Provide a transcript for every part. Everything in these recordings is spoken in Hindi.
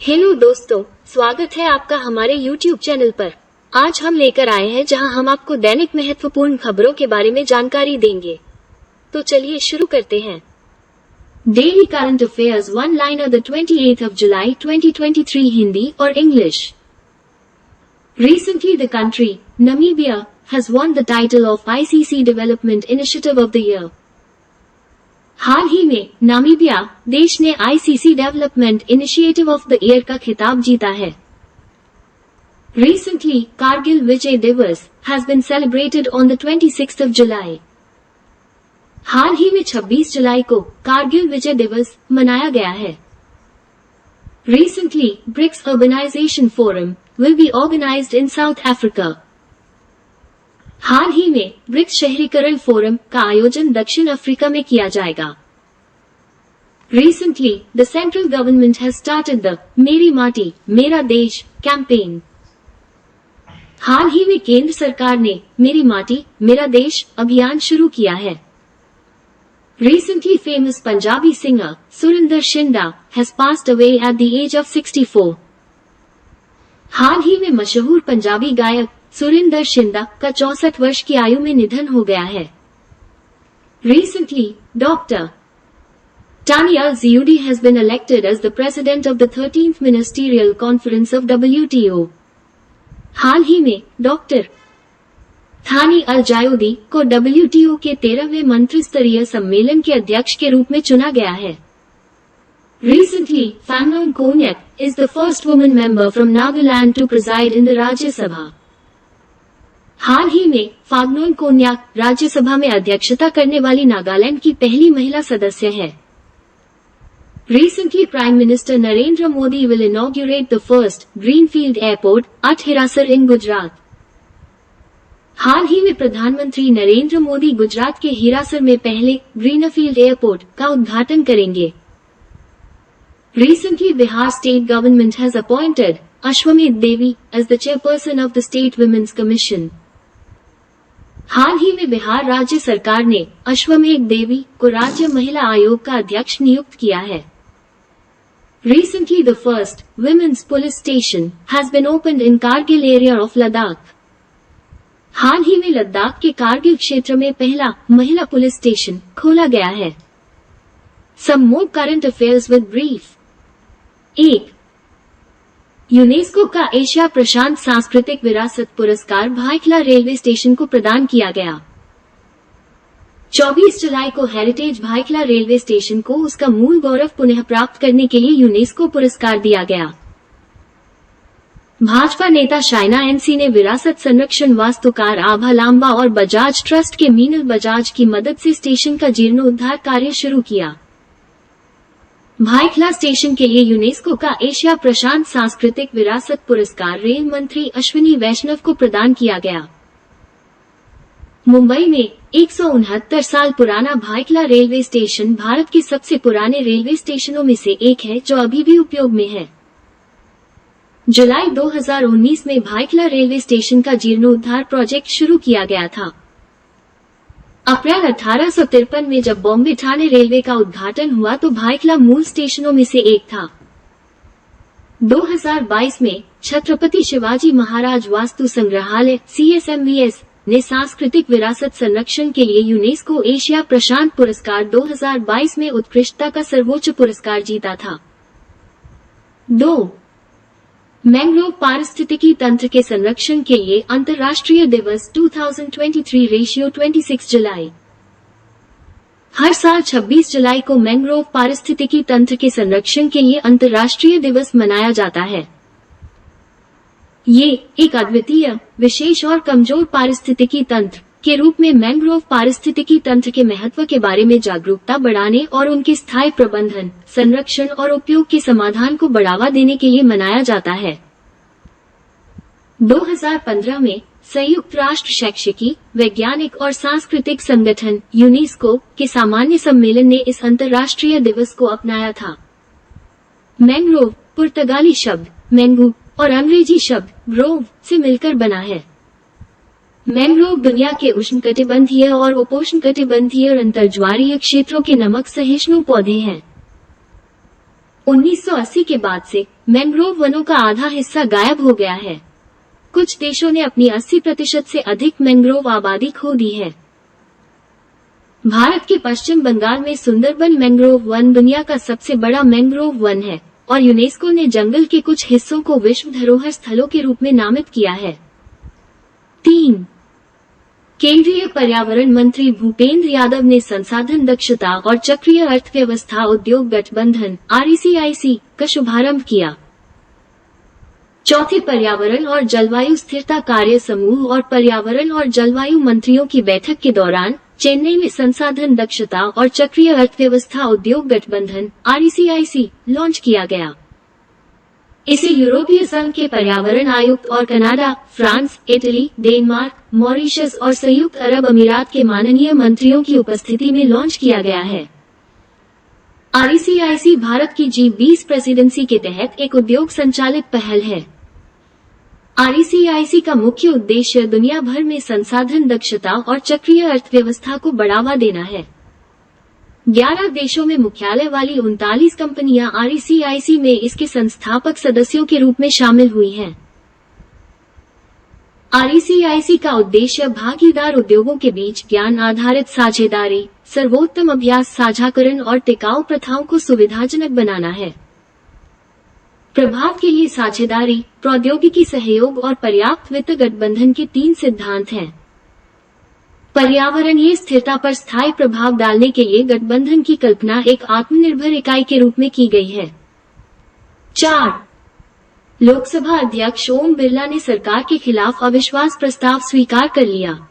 हेलो दोस्तों, स्वागत है आपका हमारे YouTube चैनल पर। आज हम लेकर आए हैं जहां हम आपको दैनिक महत्वपूर्ण खबरों के बारे में जानकारी देंगे। तो चलिए शुरू करते हैं। Daily current affairs one liner the 28th of July 2023 Hindi और English. Recently the country, Namibia, has won the title of ICC Development Initiative of the Year. हाल ही में नामीबिया देश ने ICC development initiative of the year का खिताब जीता है। Recently, कारगिल विजय दिवस has been celebrated on the 26th of July. हाल ही में 26 जुलाई को कारगिल विजय दिवस मनाया गया है। Recently, BRICS Urbanization Forum will be organized in South Africa. हाल ही में ब्रिक्स शहरीकरण फोरम का आयोजन दक्षिण अफ्रीका में किया जाएगा। Recently, the central government has started the मेरी माटी मेरा देश कैंपेन। हाल ही में केंद्र सरकार ने मेरी माटी मेरा देश अभियान शुरू किया है। Recently, famous Punjabi singer Surinder Shinda has passed away at the age of 64. हाल ही में मशहूर पंजाबी गायक सुरिंदर शिंदा का 64 वर्ष की आयु में निधन हो गया है। Recently, Dr. Tani Al-Ziyudi has been elected as the president of the 13th Ministerial Conference of WTO. हाल ही में डॉक्टर थानी अल-जायूदी को WTO के 13वें मंत्रिस्तरीय सम्मेलन के अध्यक्ष के रूप में चुना गया है। Recently, Phagnoen Konyak is the first woman member from Nagaland to preside in the Rajya Sabha. हाल ही में फाग्नोन कोन्याक राज्यसभा में अध्यक्षता करने वाली नागालैंड की पहली महिला सदस्य है। Recently, Prime Minister Narendra Modi will inaugurate the first greenfield airport at हिरासर in Gujarat. हाल ही में प्रधानमंत्री नरेंद्र मोदी गुजरात के हिरासर में पहले ग्रीनफील्ड एयरपोर्ट का उद्घाटन करेंगे। Recently, Bihar state government has appointed Ashwamedh Devi as the chairperson of the State Women's Commission. हाल ही में बिहार राज्य सरकार ने अश्वमेध देवी को राज्य महिला आयोग का अध्यक्ष नियुक्त किया है। Recently, the first women's police station has been opened in Kargil area of Ladakh. हाल ही में लद्दाख के कारगिल क्षेत्र में पहला महिला पुलिस स्टेशन खोला गया है। Some more current affairs with brief. 1. UNESCO का एशिया प्रशांत सांस्कृतिक विरासत पुरस्कार भायखला रेलवे स्टेशन को प्रदान किया गया। 24 जुलाई को हेरिटेज भायखला रेलवे स्टेशन को उसका मूल गौरव पुनः प्राप्त करने के लिए यूनेस्को पुरस्कार दिया गया। भाजपा नेता शाइना एनसी ने विरासत संरक्षण वास्तुकार आभा लांबा और बजाज ट्रस्ट के मीनल बजाज की मदद से स्टेशन का जीर्णोद्धार कार्य शुरू किया। भायखला स्टेशन के लिए यूनेस्को का एशिया प्रशांत सांस्कृतिक विरासत पुरस्कार रेल मंत्री अश्विनी वैष्णव को प्रदान किया गया। मुंबई में 169 साल पुराना भायखला रेलवे स्टेशन भारत के सबसे पुराने रेलवे स्टेशनों में से एक है जो अभी भी उपयोग में है। जुलाई 2019 में भायखला रेलवे स्टेशन का जीर्णोद्धार प्रोजेक्ट शुरू किया गया था। अप्रैल 1853 में जब बॉम्बे ठाणे रेलवे का उद्घाटन हुआ तो भायखला मूल स्टेशनों में से एक था। 2022 में छत्रपति शिवाजी महाराज वास्तु संग्रहालय CSMVS ने सांस्कृतिक विरासत संरक्षण के लिए यूनेस्को एशिया प्रशांत पुरस्कार 2022 में उत्कृष्टता का सर्वोच्च पुरस्कार जीता था। 2. मैंग्रोव पारिस्थितिकी तंत्र के संरक्षण के लिए अंतर्राष्ट्रीय दिवस 2023 रेशियो 26 जुलाई। हर साल 26 जुलाई को मैंग्रोव पारिस्थितिकी तंत्र के संरक्षण के लिए अंतर्राष्ट्रीय दिवस मनाया जाता है। ये एक अद्वितीय, विशेष और कमजोर पारिस्थितिकी तंत्र के रूप में मैंग्रोव पारिस्थितिकी तंत्र के महत्व के बारे में जागरूकता बढ़ाने और उनके स्थायी प्रबंधन, संरक्षण और उपयोग के समाधान को बढ़ावा देने के लिए मनाया जाता है। 2015 में संयुक्त राष्ट्र शैक्षिकी, वैज्ञानिक और सांस्कृतिक संगठन यूनेस्को के सामान्य सम्मेलन ने इस अंतर्राष्ट्रीय दिवस को अपनाया था। मैंग्रोव पुर्तगाली शब्द मैंगू और अंग्रेजी शब्द ग्रोव से मिलकर बना है। मैंग्रोव दुनिया के उष्णकटिबंधीय और उपोष्णकटिबंधीय और अंतर्ज्वारीय क्षेत्रों के नमक सहिष्णु पौधे हैं। 1980 के बाद से मैंग्रोव वनों का आधा हिस्सा गायब हो गया है। कुछ देशों ने अपनी 80% से अधिक मैंग्रोव आबादी खो दी है। भारत के पश्चिम बंगाल में सुंदरबन मैंग्रोव वन दुनिया का सबसे बड़ा मैंग्रोव वन है और यूनेस्को ने जंगल के कुछ हिस्सों को विश्व धरोहर स्थलों के रूप में नामित किया है। 3. केंद्रीय पर्यावरण मंत्री भूपेंद्र यादव ने संसाधन दक्षता और चक्रीय अर्थव्यवस्था उद्योग गठबंधन RECIC का शुभारंभ किया। चौथे पर्यावरण और जलवायु स्थिरता कार्य समूह और पर्यावरण और जलवायु मंत्रियों की बैठक के दौरान चेन्नई में संसाधन दक्षता और चक्रीय अर्थव्यवस्था उद्योग गठबंधन RECIC लॉन्च किया गया। इसे यूरोपीय संघ के पर्यावरण आयुक्त और Canada, France, Italy, Denmark, Mauritius और संयुक्त अरब अमीरात के माननीय मंत्रियों की उपस्थिति में लॉन्च किया गया है। RECIC भारत की G20 प्रेसिडेंसी के तहत एक उद्योग संचालित पहल है। RECIC का मुख्य उद्देश्य दुनिया भर में संसाधन दक्षता और चक्रीय अर्थव्यवस्था को बढ़ावा देना है। 11 देशों में मुख्यालय वाली 39 कंपनियां RECIC में इसके संस्थापक सदस्यों के रूप में शामिल हुई हैं। RECIC का उद्देश्य भागीदार उद्योगों के बीच ज्ञान आधारित साझेदारी, सर्वोत्तम अभ्यास साझाकरण और टिकाऊ प्रथाओं को सुविधाजनक बनाना है। प्रभाव के लिए साझेदारी, प्रौद्योगिकी सहयोग और पर्याप्त वित्त गठबंधन के 3 सिद्धांत हैं। पर्यावरणीय स्थिरता पर स्थायी प्रभाव डालने के लिए गठबंधन की कल्पना एक आत्मनिर्भर इकाई के रूप में की गई है। 4. लोकसभा अध्यक्ष ओम बिरला ने सरकार के खिलाफ अविश्वास प्रस्ताव स्वीकार कर लिया।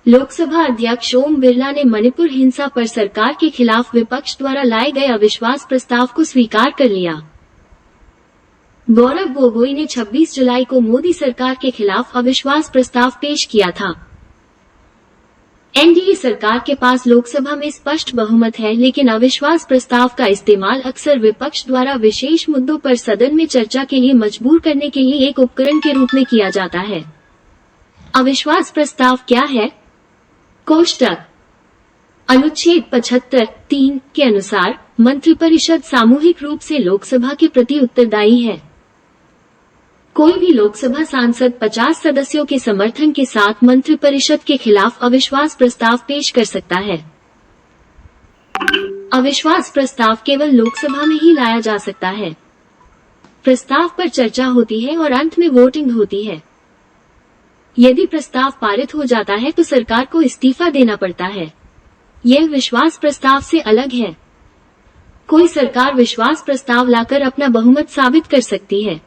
लोकसभा अध्यक्ष ओम बिरला ने मणिपुर हिंसा पर सरकार के खिलाफ विपक्ष द्वारा लाए गए अविश्वास प्रस्ताव को स्वीकार कर लिया। गौरव गोगोई ने 26 जुलाई को मोदी सरकार के खिलाफ अविश्वास प्रस्ताव पेश किया था। NDA सरकार के पास लोकसभा में स्पष्ट बहुमत है, लेकिन अविश्वास प्रस्ताव का इस्तेमाल अक्सर विपक्ष द्वारा विशेष मुद्दों पर सदन में चर्चा के लिए मजबूर करने के लिए एक उपकरण के रूप में किया जाता है। अविश्वास प्रस्ताव क्या है? कोष्टक अनुच्छेद 75(3) के अनुसार मंत्रिपरिषद सामूहिक रूप से लोकसभा के प्रति उत्तरदायी है। कोई भी लोकसभा सांसद 50 सदस्यों के समर्थन के साथ मंत्रिपरिषद के खिलाफ अविश्वास प्रस्ताव पेश कर सकता है। अविश्वास प्रस्ताव केवल लोकसभा में ही लाया जा सकता है। प्रस्ताव पर चर्चा होती है और अंत में वोटिंग होती है। यदि प्रस्ताव पारित हो जाता है तो सरकार को इस्तीफा देना पड़ता है। यह विश्वास प्रस्ताव से अलग है। कोई सरकार विश्वास प्रस्ताव लाकर अपना बहुमत साबित कर सकती है।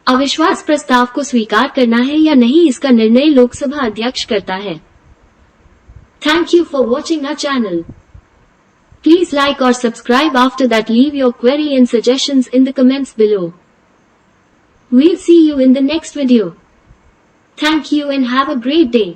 अविश्वास प्रस्ताव को स्वीकार करना है या नहीं, इसका निर्णय लोकसभा अध्यक्ष करता है। Thank you for watching our channel. Please like और subscribe. After that leave your query and suggestions in the comments below. We'll see you in the next video. Thank you and have a great day.